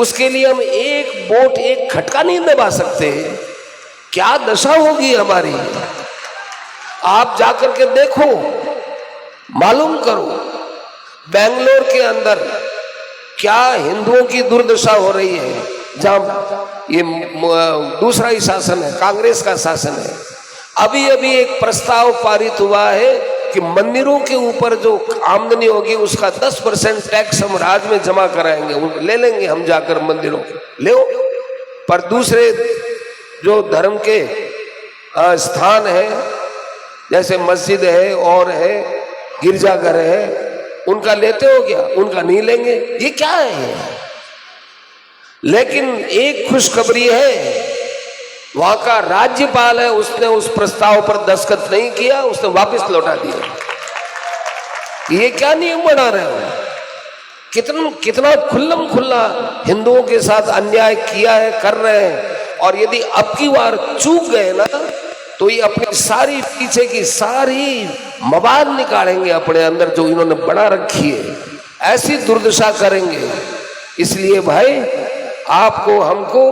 उसके लिए हम एक वोट एक खटका नहीं दबा सकते। क्या दशा होगी हमारी, आप जाकर के देखो, मालूम करो बेंगलोर के अंदर क्या हिंदुओं की दुर्दशा हो रही है, जहां ये दूसरा ही शासन है, कांग्रेस का शासन है। अभी अभी एक प्रस्ताव पारित हुआ है कि मंदिरों के ऊपर जो आमदनी होगी उसका 10% टैक्स हम राज्य में जमा कराएंगे, ले लेंगे हम जाकर मंदिरों के ले। पर दूसरे जो धर्म के स्थान है, जैसे मस्जिद है और है गिरजाघर है, उनका लेते हो क्या? उनका नहीं लेंगे। ये क्या है? लेकिन एक खुशखबरी है, वहां का राज्यपाल है, उसने उस प्रस्ताव पर दस्तखत नहीं किया, उसने वापस लौटा दिया। ये क्या नियम बना रहे हो? कितना खुल्लम खुल्ला हिंदुओं के साथ अन्याय किया है, कर रहे हैं। और यदि अब की बार चूक गए ना, तो ये अपनी सारी पीछे की सारी मवाद निकालेंगे अपने अंदर जो इन्होंने बना रखी है, ऐसी दुर्दशा करेंगे। इसलिए भाई आपको हमको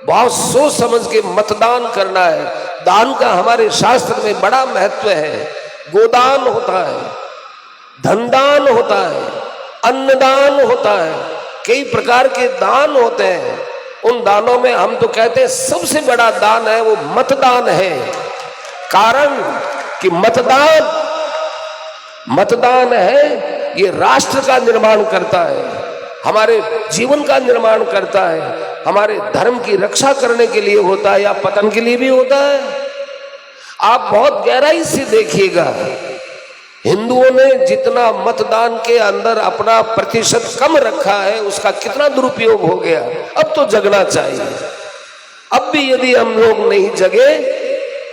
बहुत सोच समझ के मतदान करना है। दान का हमारे शास्त्र में बड़ा महत्व है। गोदान होता है, धनदान होता है, अन्नदान होता है, कई प्रकार के दान होते हैं। उन दानों में हम तो कहते हैं सबसे बड़ा दान है वो मतदान है। कारण कि मतदान है, ये राष्ट्र का निर्माण करता है, हमारे जीवन का निर्माण करता है, हमारे धर्म की रक्षा करने के लिए होता है या पतन के लिए भी होता है। आप बहुत गहराई से देखिएगा, हिंदुओं ने जितना मतदान के अंदर अपना प्रतिशत कम रखा है, उसका कितना दुरुपयोग हो गया। अब तो जगना चाहिए। अब भी यदि हम लोग नहीं जगे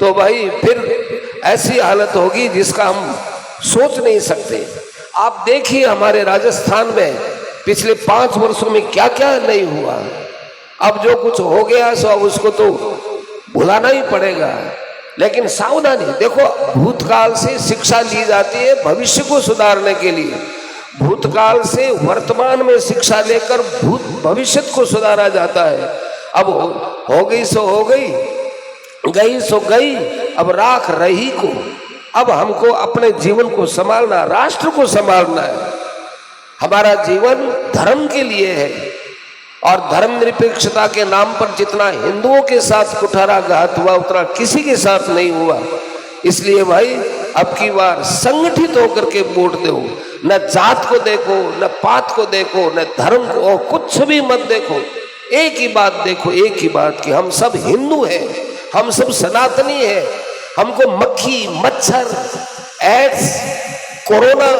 तो भाई फिर ऐसी हालत होगी जिसका हम सोच नहीं सकते। आप देखिए हमारे राजस्थान में पिछले 5 वर्षों में क्या क्या नहीं हुआ। अब जो कुछ हो गया सो अब उसको तो भुलाना ही पड़ेगा। लेकिन सावधानी देखो, भूतकाल से शिक्षा ली जाती है भविष्य को सुधारने के लिए। भूतकाल से वर्तमान में शिक्षा लेकर भविष्य को सुधारा जाता है। अब हो गई सो हो गई, गई सो गई, अब राख रही को। अब हमको अपने जीवन को संभालना, राष्ट्र को संभालना है। हमारा जीवन धर्म के लिए है और धर्मनिरपेक्षता के नाम पर जितना हिंदुओं के साथ कुठाराघात हुआ उतना किसी के साथ नहीं हुआ। इसलिए भाई अब की बार संगठित होकर के वोट दो। न जात को देखो, न पात को देखो, न धर्म को, कुछ भी मत देखो। एक ही बात देखो, एक ही बात कि हम सब हिंदू हैं, हम सब सनातनी हैं। हमको मक्खी, मच्छर, एड्स, कोरोना,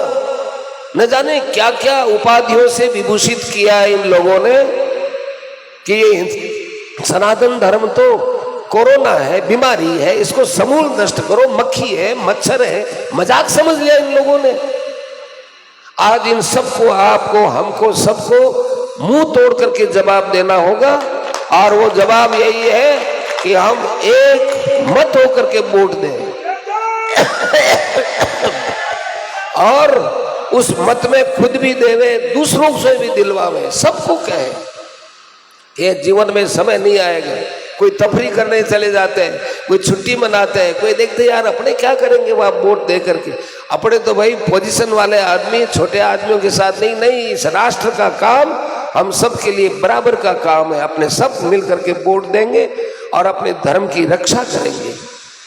न जाने क्या क्या उपाधियों से विभूषित किया है इन लोगों ने कि ये सनातन धर्म तो कोरोना है, बीमारी है, इसको समूल नष्ट करो। मक्खी है, मच्छर है, मजाक समझ लिया इन लोगों ने। आज इन सबको, आपको, हमको, सबको मुंह तोड़ करके जवाब देना होगा। और वो जवाब यही है कि हम एक मत होकर के वोट दें और उस मत में खुद भी देवे, दूसरों से भी दिलवावे, सबको कहे। ये जीवन में समय नहीं आएगा। कोई तफरी करने चले जाते हैं, कोई छुट्टी मनाते हैं, कोई देखते यार अपने क्या करेंगे वहां वोट दे करके। अपने तो भाई पोजीशन वाले आदमी छोटे आदमियों के साथ नहीं, इस राष्ट्र का काम हम सब के लिए बराबर का काम है। अपने सब मिल करके वोट देंगे और अपने धर्म की रक्षा करेंगे।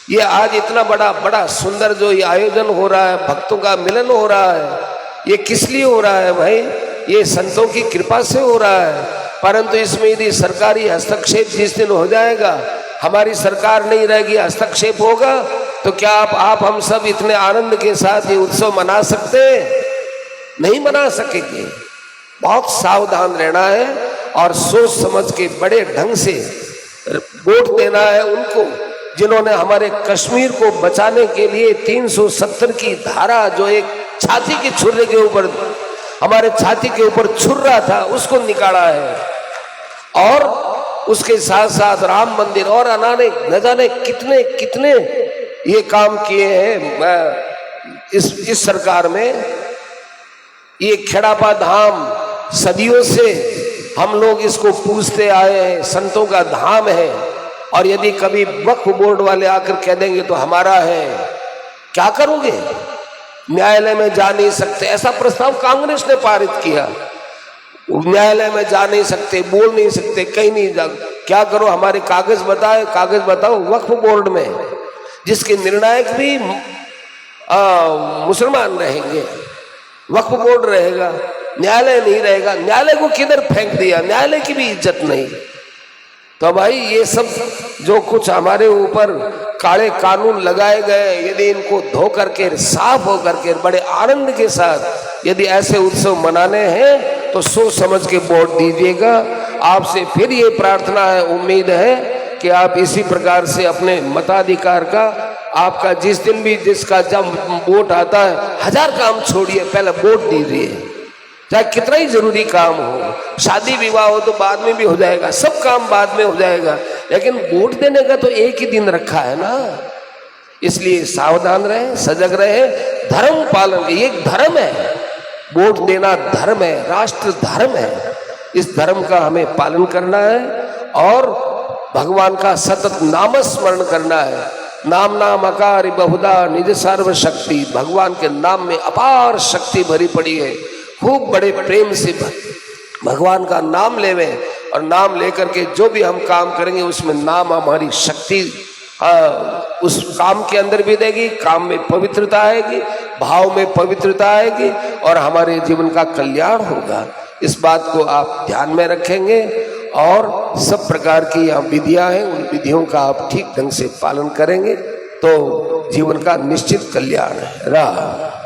ये आज इतना बड़ा सुंदर जो ये आयोजन हो रहा है, भक्तों का मिलन हो रहा है, ये किस लिए हो रहा है भाई? ये संतों की कृपा से हो रहा है। परंतु इसमें यदि सरकारी हस्तक्षेप जिस दिन हो जाएगा, हमारी सरकार नहीं रहेगी, हस्तक्षेप होगा, तो क्या आप हम सब इतने आनंद के साथ ये उत्सव मना सकते? नहीं मना सकेंगे। बहुत सावधान रहना है और सोच समझ के बड़े ढंग से वोट देना है उनको जिन्होंने हमारे कश्मीर को बचाने के लिए 370 की धारा, जो एक छाती की छुरे के ऊपर, हमारे छाती के ऊपर छुरा था, उसको निकाला है। और उसके साथ साथ राम मंदिर और न जाने कितने कितने ये काम किए हैं इस सरकार में। ये खेड़ापा धाम सदियों से हम लोग इसको पूजते आए हैं, संतों का धाम है, और यदि कभी वक्फ बोर्ड वाले आकर कह देंगे तो हमारा है, क्या करोगे? न्यायालय में जा नहीं सकते, ऐसा प्रस्ताव कांग्रेस ने पारित किया। न्यायालय में जा नहीं सकते, बोल नहीं सकते, कहीं नहीं जा, क्या करो? हमारे कागज बताए, कागज बताओ। वक्फ बोर्ड में जिसके निर्णायक भी मुसलमान रहेंगे, वक्फ बोर्ड रहेगा, न्यायालय नहीं रहेगा। न्यायालय को किधर फेंक दिया, न्यायालय की भी इज्जत नहीं। तो भाई ये सब जो कुछ हमारे ऊपर काले कानून लगाए गए, यदि इनको धो करके साफ हो करके बड़े आनंद के साथ यदि ऐसे उत्सव मनाने हैं तो सोच समझ के वोट दीजिएगा। आपसे फिर ये प्रार्थना है, उम्मीद है कि आप इसी प्रकार से अपने मताधिकार का, आपका जिस दिन भी जिसका जब वोट आता है, 1000 काम छोड़िए, पहले वोट दीजिए। चाहे कितना ही जरूरी काम हो, शादी विवाह हो तो बाद में भी हो जाएगा, सब काम बाद में हो जाएगा, लेकिन वोट देने का तो एक ही दिन रखा है ना। इसलिए सावधान रहे, सजग रहे, धर्म पालन, ये एक धर्म है, वोट देना धर्म है, राष्ट्र धर्म है। इस धर्म का हमें पालन करना है और भगवान का सतत नामस्मरण करना है। नाम नाम अकार बहुधा निज सर्व शक्ति, भगवान के नाम में अपार शक्ति भरी पड़ी है। खूब बड़े प्रेम से भगवान का नाम लेवे, और नाम लेकर के जो भी हम काम करेंगे उसमें नाम हमारी शक्ति उस काम के अंदर भी देगी, काम में पवित्रता आएगी, भाव में पवित्रता आएगी और हमारे जीवन का कल्याण होगा। इस बात को आप ध्यान में रखेंगे और सब प्रकार की यहाँ विधियां हैं, उन विधियों का आप ठीक ढंग से पालन करेंगे तो जीवन का निश्चित कल्याण है। राम।